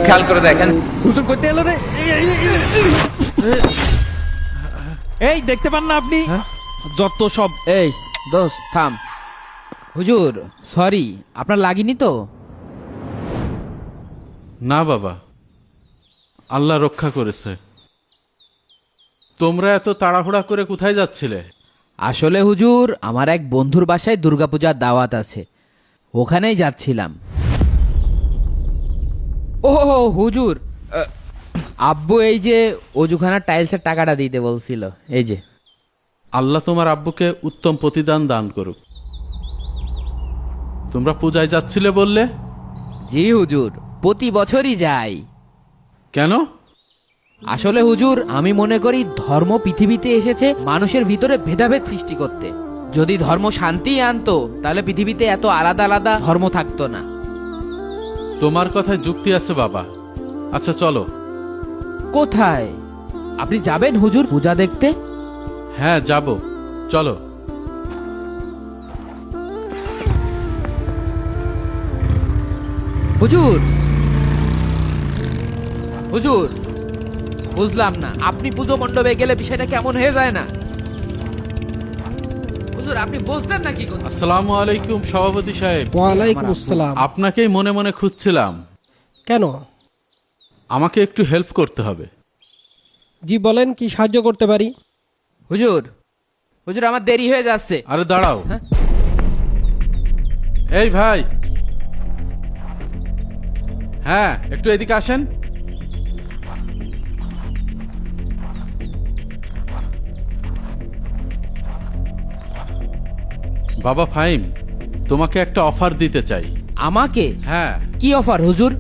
খেয়াল করে দেখেন। হুজুর কইতে এলো রে। এই দেখতে পান না আপনি যত সব। এই দোস্ত থাম। হুজুর সরি, আপনার লাগেনি তো? না বাবা, আল্লাহ রক্ষা করেছে। তোমরা এত তাড়াহুড়া করে কোথায় যাচ্ছিলে? আসলে হুজুর, আমার এক বন্ধুর বাসায় দুর্গাপূজার দাওয়াত আছে, ওখানেই যাচ্ছিলাম। ও হুজুর, আব্বু এই যে অজুখানার টাইলসের টাকাটা দিতে বলছিল, এই যে। আল্লাহ তোমার আব্বুকে উত্তম প্রতিদান দান করুক। তোমরা পূজায় যাচ্ছিলে বললে? জি হুজুর, প্রতি বছরই যাই। কেন? আসলে হুজুর, আমি মনে করি ধর্ম পৃথিবীতে এসেছে মানুষের ভিতরে ভেদাভেদ সৃষ্টি করতে। যদি ধর্ম শান্তি আনতো তাহলে পৃথিবীতে এত আলাদা আলাদা ধর্ম থাকতো না। তোমার কথায় যুক্তি আছে বাবা। আচ্ছা চলো। কোথায়? আপনি যাবেন হুজুর পূজা দেখতে? হ্যাঁ যাব, চলো। হুজুর হুজুর, বুঝলাম না, আপনি পুজো মণ্ডপে গেলে বিষয়টা কেমন হয়ে যায় না? হুজুর আপনি বুঝলেন না কি কথা? আসসালামু আলাইকুম সভাপতি সাহেব। ওয়ালাইকুম আসসালাম। আপনাকেই মনে মনে খুঁজছিলাম। কেন? আমাকে একটু হেল্প করতে হবে। জি বলেন, কি সাহায্য করতে পারি? হুজুর হুজুর আমার দেরি হয়ে যাচ্ছে। আরে দাঁড়াও। হ্যাঁ? এই ভাই, হ্যাঁ একটু এদিকে আসেন। বাবা ফাহিম, তোমাকে একটা অফার দিতে চাই। আমাকে? হ্যাঁ, কি অফার হুজুর?